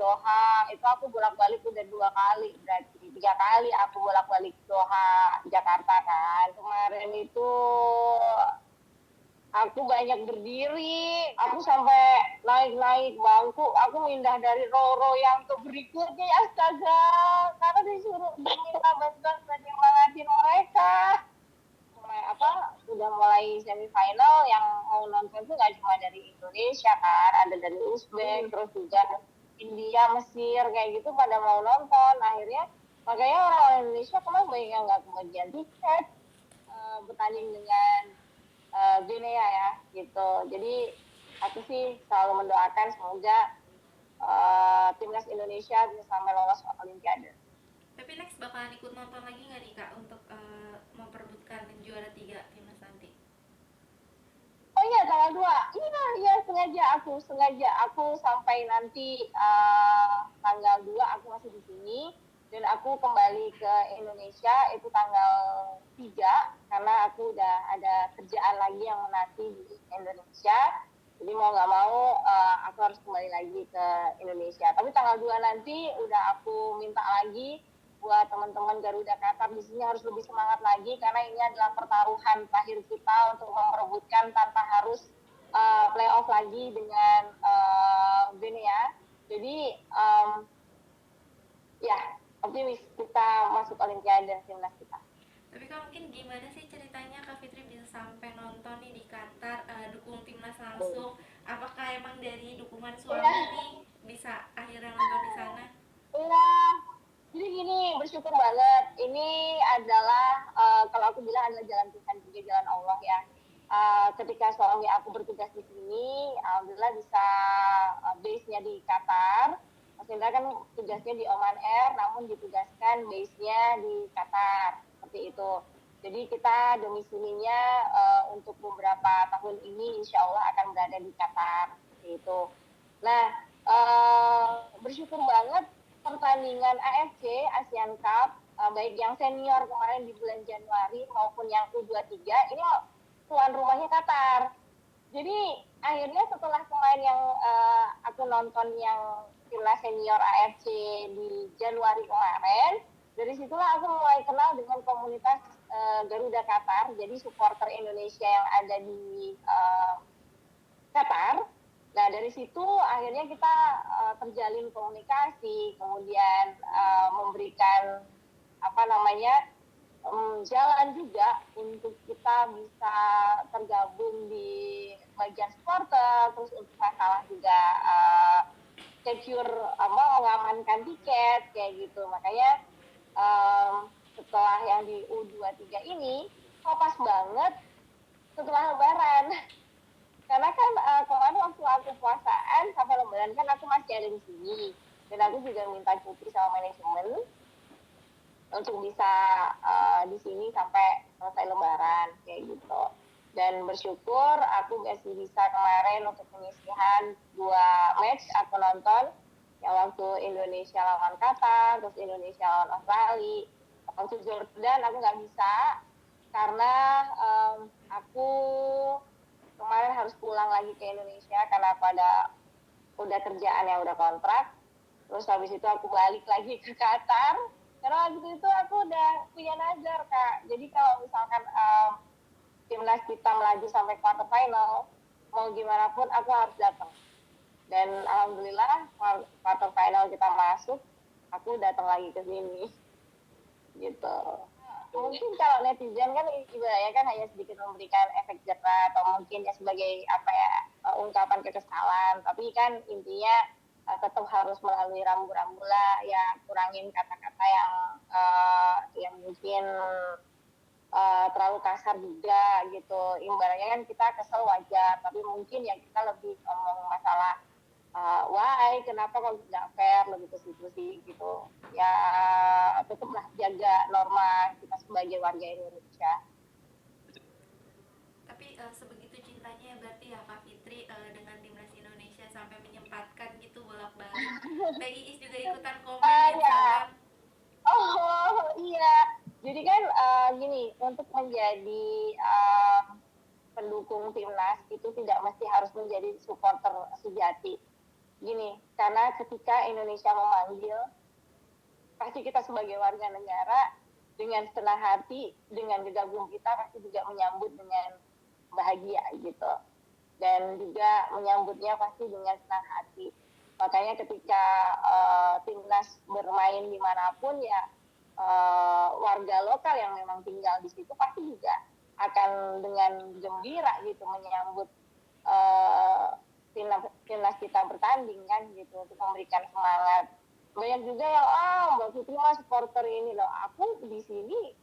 Doha, itu aku bolak-balik udah 2 kali, berarti 3 kali aku bolak-balik Doha, Jakarta kan. Kemarin itu aku banyak berdiri, aku sampai naik-naik bangku, aku pindah dari row yang ke berikutnya, astaga, karena disuruh diminta bantuan buat nyemangatin mereka. Udah mulai semifinal yang mau nonton tuh nggak cuma dari Indonesia kan, ada dari Uzbek, terus juga India, Mesir kayak gitu pada mau nonton. Akhirnya makanya orang Indonesia kemarin banyak yang nggak kebagian tiket bertanding dengan Guinea ya gitu. Jadi aku sih selalu mendoakan semoga timnas Indonesia bisa sampai lolos ke Olimpiade. Tapi next bakalan ikut nonton lagi nggak nih Kak untuk memperebutkan juara 3 timnas nanti? Oh iya, tanggal 2. Iya, iya, sengaja aku sampai nanti tanggal 2 aku masih di sini dan aku kembali ke Indonesia itu tanggal 3 karena aku udah ada kerjaan lagi yang menanti di Indonesia. Jadi mau nggak mau aku harus kembali lagi ke Indonesia. Tapi tanggal 2 nanti udah aku minta lagi buat teman-teman Garuda Qatar di sini harus lebih semangat lagi karena ini adalah pertaruhan terakhir kita untuk memperebutkan tanpa harus playoff lagi dengan Guinea. Jadi ya optimis kita masuk Olimpiade timnas kita. Tapi Kak mungkin gimana sih ceritanya Kak Fitri bisa sampai nonton nih di Qatar, dukung timnas langsung? Apakah emang dari dukungan Iya, suami nih bisa akhirnya nonton di sana? iya. Jadi gini, bersyukur banget. Ini adalah kalau aku bilang adalah jalan Tuhan juga jalan Allah ya. Ketika suami aku bertugas di sini, alhamdulillah bisa base-nya di Qatar. Mas Indra kan tugasnya di Oman Air, namun ditugaskan base-nya di Qatar. Seperti itu. Jadi kita domisilinya untuk beberapa tahun ini insya Allah akan berada di Qatar. Seperti itu. Nah, bersyukur banget pertandingan AFC Asian Cup baik yang senior kemarin di bulan Januari maupun yang U23 ini tuan rumahnya Qatar. Jadi akhirnya setelah kemarin yang aku nonton yang timnas senior AFC di Januari kemarin, dari situlah aku mulai kenal dengan komunitas Garuda Qatar, jadi supporter Indonesia yang ada di Qatar. Nah dari situ akhirnya kita terjalin komunikasi, kemudian memberikan apa namanya jalan juga untuk kita bisa tergabung di bagian supporter, terus untuk masalah juga secure mengamankan tiket kayak gitu. Makanya setelah yang di U23 ini, kok pas banget setelah Lebaran. Karena kan kemarin waktu aku puasaan sampai Lebaran kan aku masih ada di sini dan aku juga minta cuti sama manajemen untuk bisa di sini sampai selesai Lebaran kayak gitu. Dan bersyukur aku masih bisa kemarin untuk penyisihan 2 match aku nonton yang waktu Indonesia lawan Qatar, terus Indonesia lawan Australia. Waktu Jordan aku nggak bisa karena aku kemarin harus pulang lagi ke Indonesia karena udah kerjaan yang udah kontrak. Terus habis itu aku balik lagi ke Qatar karena waktu itu aku udah punya nazar Kak. Jadi kalau misalkan timnas kita melaju sampai quarter final, mau gimana pun aku harus datang. Dan alhamdulillah quarter final kita masuk, aku datang lagi ke sini gitu. Mungkin kalau netizen kan ibaratnya kan hanya sedikit memberikan efek jerah atau mungkin ya sebagai apa ya ungkapan kekesalan, tapi kan intinya tetap harus melalui rambu-rambu lah ya, kurangin kata-kata yang mungkin terlalu kasar juga gitu. Ibaratnya kan kita kesel wajar, tapi mungkin ya kita lebih ngomong masalah why, kenapa kok nggak fair, lebih ke situ sih gitu. Ya tetaplah jaga norma kita sebagai warga Indonesia. Tapi sebegitu cintanya ya berarti ya Kak Fitri dengan timnas Indonesia sampai menyempatkan gitu bolak-balik. Teh Iis juga ikutan komen di Ya, Instagram. oh iya. Jadi kan gini, untuk menjadi pendukung timnas itu tidak mesti harus menjadi supporter sejati. gini, karena ketika Indonesia memanggil, pasti kita sebagai warga negara dengan senang hati, dengan gegabung kita pasti juga menyambut dengan bahagia gitu. Dan juga menyambutnya pasti dengan senang hati. Makanya ketika timnas bermain dimanapun ya warga lokal yang memang tinggal di situ pasti juga akan dengan gembira gitu menyambut timnas kita bertanding kan gitu untuk memberikan semangat. Banyak juga yang Mbak Fitri mah supporter ini loh. Aku di sini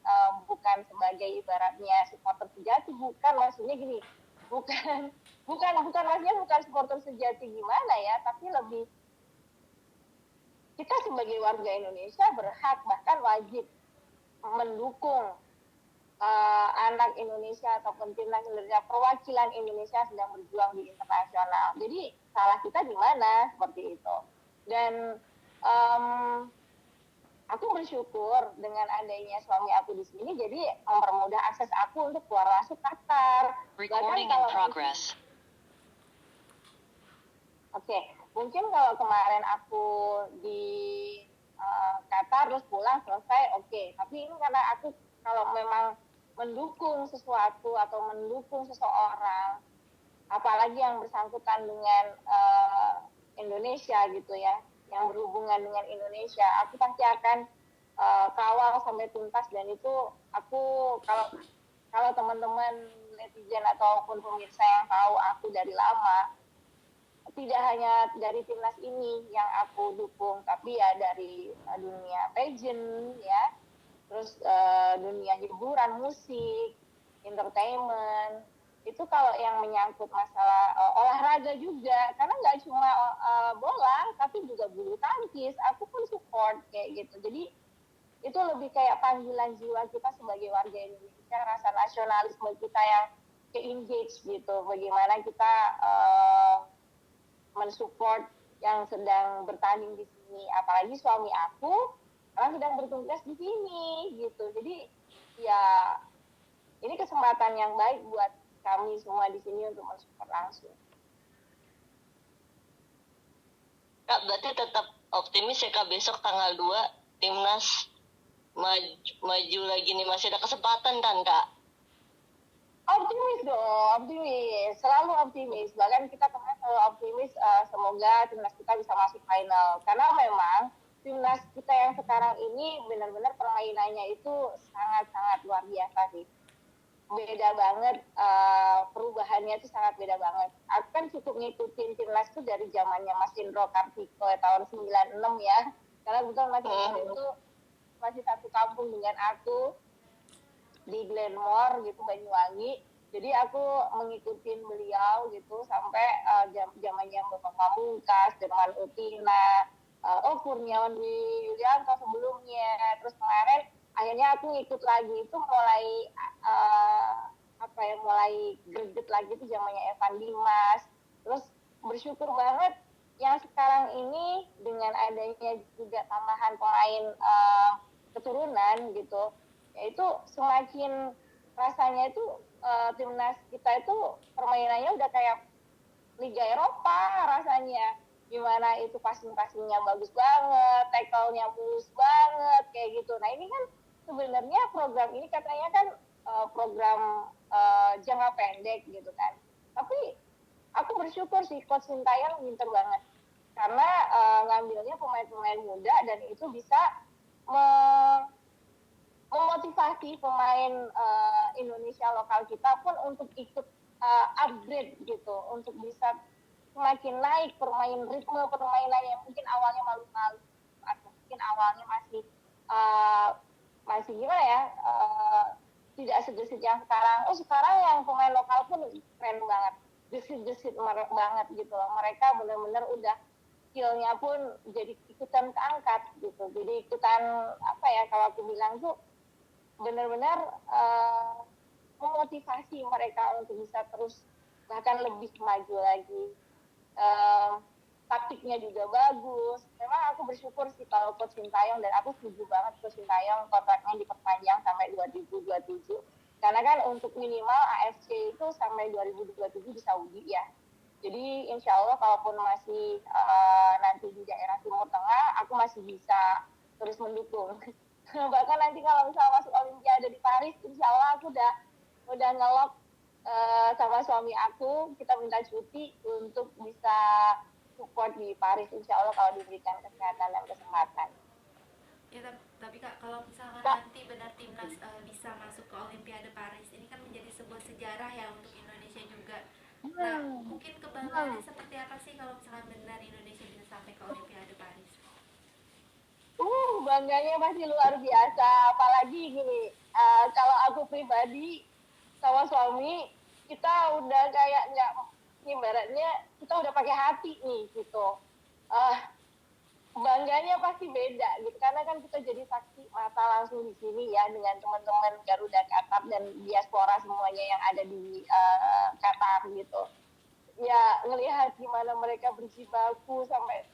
bukan sebagai ibaratnya supporter sejati, bukan, maksudnya gini, bukan maksudnya bukan supporter sejati gimana ya, tapi lebih kita sebagai warga Indonesia berhak bahkan wajib mendukung anak Indonesia ataupun timnas Indonesia, perwakilan Indonesia sedang berjuang di internasional. Jadi salah kita di mana seperti itu. Dan aku bersyukur dengan adanya suami aku di sini, jadi mempermudah akses aku untuk keluar masuk Qatar. Recording in progress. Oke, mungkin kalau kemarin aku di Qatar terus pulang selesai, oke. Tapi ini karena aku kalau memang mendukung sesuatu atau mendukung seseorang, apalagi yang bersangkutan dengan Indonesia gitu ya, yang berhubungan dengan Indonesia, aku pasti akan kawal sampai tuntas. Dan itu aku kalau teman-teman netizen ataupun pemirsa yang tahu aku dari lama, tidak hanya dari timnas ini yang aku dukung, tapi ya dari dunia pageant ya, terus dunia hiburan, musik, entertainment. Itu kalau yang menyangkut masalah olahraga juga, karena nggak cuma bola, tapi juga bulu tangkis, aku pun support kayak gitu. Jadi itu lebih kayak panggilan jiwa kita sebagai warga Indonesia, rasa nasionalisme kita yang ke-engage gitu, bagaimana kita mensupport yang sedang bertanding di sini. Apalagi suami aku sekarang sedang bertugas di sini gitu. Jadi ya ini kesempatan yang baik buat kami semua di sini untuk mensupport langsung. Kak, berarti tetap optimis ya Kak, besok tanggal 2 timnas maju lagi nih, masih ada kesempatan kan Kak? Optimis dong, optimis, selalu optimis. Bahkan kita kemarin selalu optimis, semoga timnas kita bisa masuk final. Karena memang timnas kita yang sekarang ini benar-benar permainannya itu sangat-sangat luar biasa sih. Beda banget, perubahannya itu sangat beda banget. Aku kan cukup ngikutin timnas itu dari zamannya Mas Indro Kartiko tahun 96 ya. Karena kebetulan Mas Indro itu masih satu kampung dengan aku di Glenmore gitu, Banyuwangi. Jadi aku mengikuti beliau gitu sampai zamannya Bapak Pamungkas, Derman Utina, Kurniawan Yulianto sebelumnya. Terus kemarin akhirnya aku ikut lagi itu mulai mulai greget lagi itu zamannya Evan Dimas. Terus bersyukur banget yang sekarang ini dengan adanya juga tambahan pemain keturunan gitu, yaitu semakin rasanya itu timnas kita itu permainannya udah kayak Liga Eropa rasanya, gimana itu passing-passingnya bagus banget, tackle-nya mulus banget kayak gitu. Nah ini kan sebenarnya program ini katanya kan program jangka pendek gitu kan, tapi aku bersyukur sih Coach Sintayong pinter banget karena ngambilnya pemain-pemain muda dan itu bisa memotivasi pemain Indonesia lokal kita pun untuk ikut upgrade gitu, untuk bisa semakin naik ritme permainan yang mungkin awalnya malu-malu atau mungkin awalnya masih gimana ya, tidak segesit yang sekarang. Sekarang yang pemain lokal pun keren banget, gesit-gesit banget gitu loh. Mereka benar-benar udah skillnya pun jadi ikutan keangkat gitu, jadi ikutan apa ya, kalau aku bilang tuh benar-benar memotivasi mereka untuk bisa terus bahkan lebih maju lagi. Taktiknya juga bagus. Memang aku bersyukur sih kalau Coach Sintayong, dan aku setuju banget Coach Sintayong kontraknya diperpanjang sampai 2027. Karena kan untuk minimal AFC itu sampai 2027 di Saudi ya. Jadi insya Allah kalaupun masih nanti di daerah Timur Tengah, aku masih bisa terus mendukung. Bahkan nanti kalau misalnya masuk Olimpiade di Paris, insya Allah aku udah ngelok sama suami aku, kita minta cuti untuk bisa support di Paris, insya Allah kalau diberikan kesehatan dan kesempatan. Ya, tapi Kak, kalau misalkan Kak, nanti benar timnas bisa masuk ke Olimpiade Paris, ini kan menjadi sebuah sejarah ya untuk Indonesia juga. Nah, mungkin kebanggaannya seperti apa sih kalau misalkan benar Indonesia bisa sampai ke Olimpiade Paris? Bangganya pasti luar biasa. Apalagi gini, kalau aku pribadi sama suami, kita udah kayak nggak, ibaratnya kita udah pakai hati nih gitu. Bangganya pasti beda gitu, karena kan kita jadi saksi mata langsung di sini ya dengan teman-teman Garuda Qatar dan diaspora semuanya yang ada di Qatar gitu. Ya ngelihat gimana mereka berjibaku sampai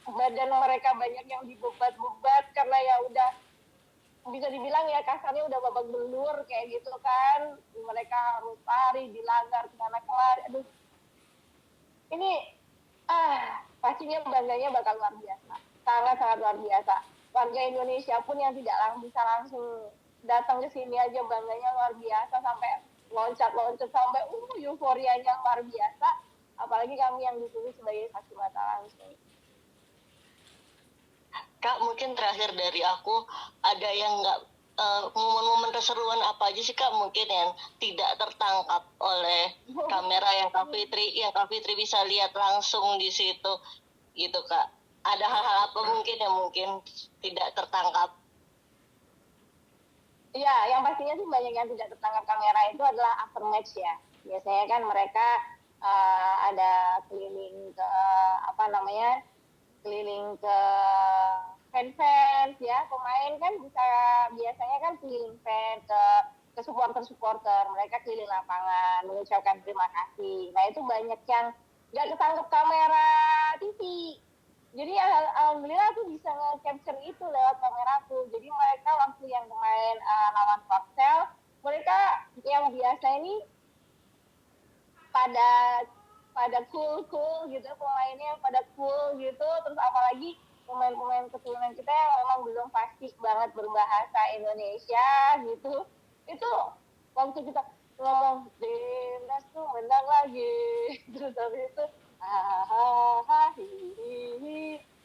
badan mereka banyak yang dibebat-bebat karena ya udah bisa dibilang ya kasarnya udah babak belur kayak gitu kan, mereka harus lari dilanggar sana kemari. Aduh, ini pastinya bangganya bakal luar biasa, sangat luar biasa. Warga Indonesia pun yang tidak bisa langsung datang ke sini aja bangganya luar biasa, sampai loncat-loncat sampai euforianya luar biasa, apalagi kami yang ditulis sebagai saksi mata langsung. Kak, mungkin terakhir dari aku, ada yang nggak momen-momen keseruan apa aja sih Kak mungkin yang tidak tertangkap oleh kamera yang Kak Fitri bisa lihat langsung di situ gitu Kak. Ada hal-hal apa mungkin yang mungkin tidak tertangkap? Iya, yang pastinya sih banyak yang tidak tertangkap kamera itu adalah after match ya. Biasanya kan mereka ada keliling ke keliling ke fans ya, pemain kan bisa biasanya kan keliling fans ke supporter, mereka keliling lapangan mengucapkan terima kasih. Nah itu banyak yang nggak ketangkep kamera TV, jadi alhamdulillah aku bisa nge-capture itu lewat kameraku. Jadi mereka waktu yang kemarin lawan Korsel, mereka yang biasa ini pada cool gitu, pemainnya pada cool gitu. Terus apalagi pemain-pemain keturunan kita yang memang belum fasih banget berbahasa Indonesia gitu, itu waktu kita ngomong Timnas tuh menang lagi terus habis itu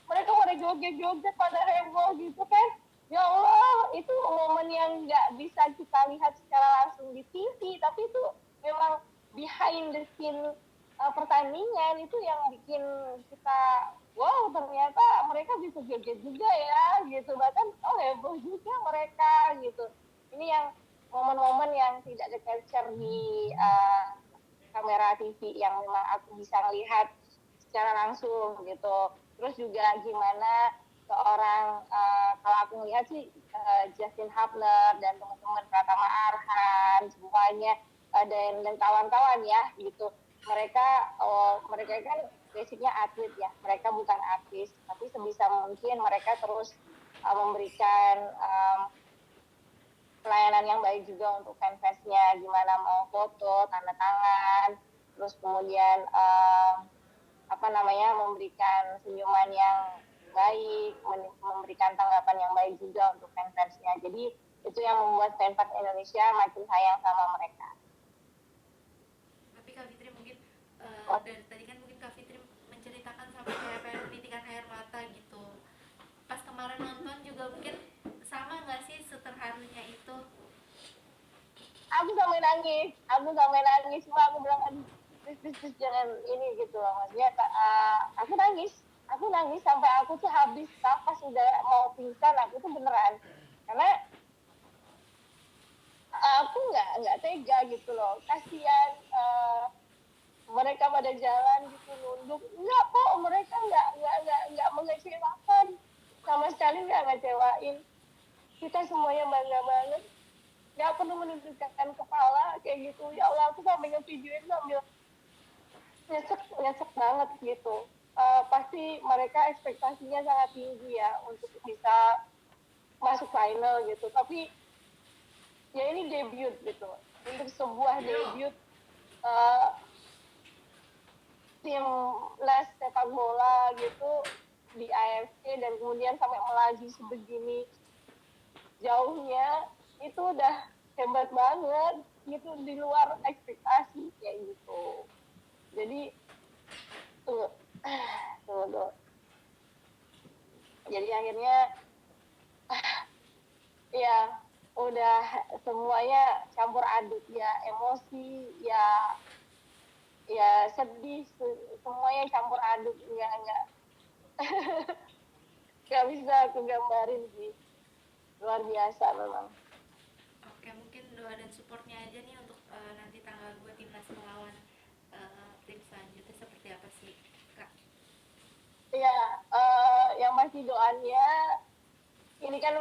mereka pada joget-joget pada heboh gitu kan. Ya Allah, itu momen yang nggak bisa kita lihat secara langsung di TV, tapi itu memang behind the scene pertandingan itu yang bikin kita wow, ternyata mereka bisa joget juga ya gitu, bahkan heboh juga mereka gitu. Ini yang momen-momen yang tidak di-capture di kamera TV yang memang aku bisa lihat secara langsung gitu. Terus juga gimana seorang kalau aku melihat sih Justin Hubner dan teman-teman Pratama Arhan semuanya dan kawan-kawan ya gitu, mereka kan basicnya atlet ya, mereka bukan artis, tapi sebisa mungkin mereka terus memberikan pelayanan yang baik juga untuk fans-fansnya, gimana mau foto, tanda tangan, terus kemudian memberikan senyuman yang baik, memberikan tanggapan yang baik juga untuk fans-fansnya. Jadi itu yang membuat fans Indonesia makin sayang sama mereka. Tapi Kak Fitri mungkin dari tadi kan mungkin Kak Fitri menceritakan sampai kayak titikkan air mata gitu. Pas kemarin nonton juga mungkin sama nggak sih seterharunya itu? Aku sampai nangis, cuma aku bilang aduh, please jangan ini gitu loh, maksudnya aku nangis sampai aku tuh habis nafas, udah mau pingsan aku tuh beneran, karena aku nggak tega gitu loh, kasihan mereka pada jalan gitu nunduk, enggak kok, mereka nggak mengecewakan sama sekali, nggak ngecewain, kita semuanya bangga banget, nggak perlu menundukkan kepala kayak gitu. Ya Allah, aku sampai ngevideoin sambil nyesek banget gitu. Pasti mereka ekspektasinya sangat tinggi ya untuk bisa masuk final gitu, tapi ya ini debut gitu, untuk sebuah debut tim les sepak bola gitu di AFC dan kemudian sampai melaju sebegini jauhnya, itu udah hebat banget gitu, di luar ekspektasi kayak gitu. Jadi tunggu. Jadi akhirnya ya udah semuanya campur aduk ya, emosi ya sedih, semuanya campur aduk, nggak bisa aku gambarin sih, luar biasa memang. Oke, mungkin doa dan supportnya aja nih untuk nanti tanggal 2 timnas melawan tim selanjutnya seperti apa sih Kak? Ya yang pasti doanya, ini kan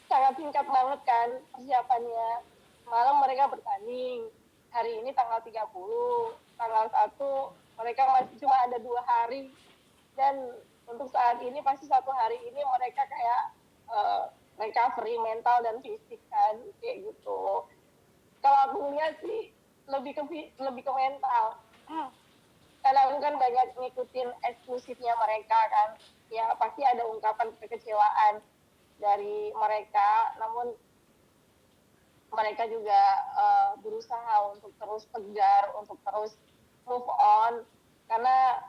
sangat singkat banget kan persiapannya. Malam mereka bertanding, hari ini tanggal 30, tanggal 1 mereka masih cuma ada 2 hari, dan untuk saat ini pasti 1 hari ini mereka kayak recovery mental dan fisik kan, kayak gitu. Kalau aku lihat sih lebih ke mental, karena aku kan banyak ngikutin eksklusifnya mereka kan, ya pasti ada ungkapan kekecewaan dari mereka, namun mereka juga berusaha untuk terus tegar, untuk terus move on, karena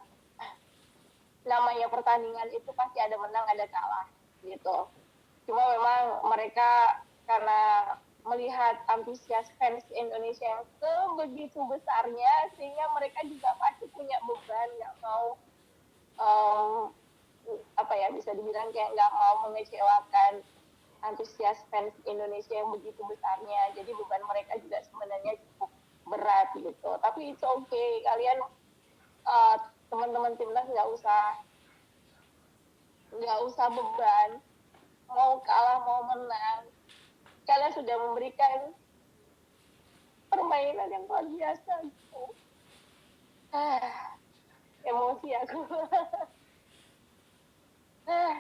namanya pertandingan itu pasti ada menang ada kalah gitu. Cuma memang mereka karena melihat antusias fans Indonesia yang sebegitu besarnya, sehingga mereka juga pasti punya beban, nggak mau bisa dibilang kayak nggak mau mengecewakan antusias fans Indonesia yang begitu besarnya. Jadi beban mereka juga sebenarnya cukup berat gitu. Tapi it's okay, kalian teman-teman timnas nggak usah beban, mau kalah mau menang, kalian sudah memberikan permainan yang luar biasa gitu. Emosi aku.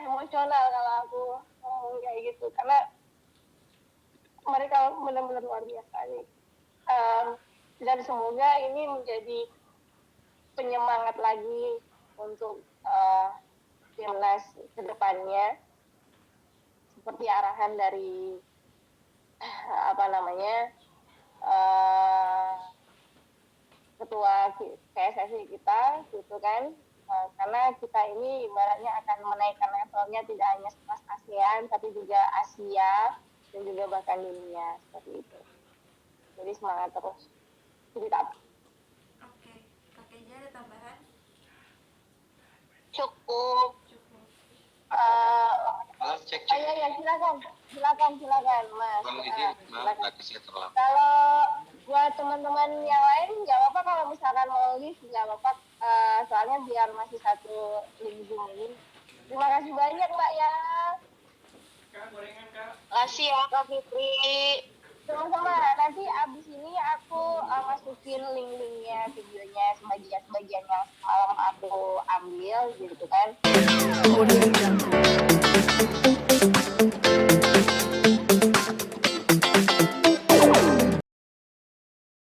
Emosional kalau aku ngomong kayak gitu, karena mereka benar-benar luar biasa nih. Dan semoga ini menjadi penyemangat lagi untuk timnas kedepannya, seperti arahan dari ketua PSSI kita gitu kan, karena kita ini ibaratnya akan menaikkan levelnya tidak hanya sekelas ASEAN tapi juga Asia dan juga bahkan dunia, seperti itu. Jadi semangat terus. Kita Oke, Kak Keja ada tambahan? Cukup. Cek. Ya, silakan Mas. Bang izin, maaf tadi saya terlambat. Kalau buat teman-teman yang lain nggak apa-apa, kalau misalkan mau list nggak apa-apa, soalnya biar masih satu link Zoom ini. Terima kasih banyak Mbak ya. Makasih ya Kak Fitri. Sama-sama, nanti abis ini aku masukin link-linknya, videonya, sebagian yang semalam aku ambil gitu kan.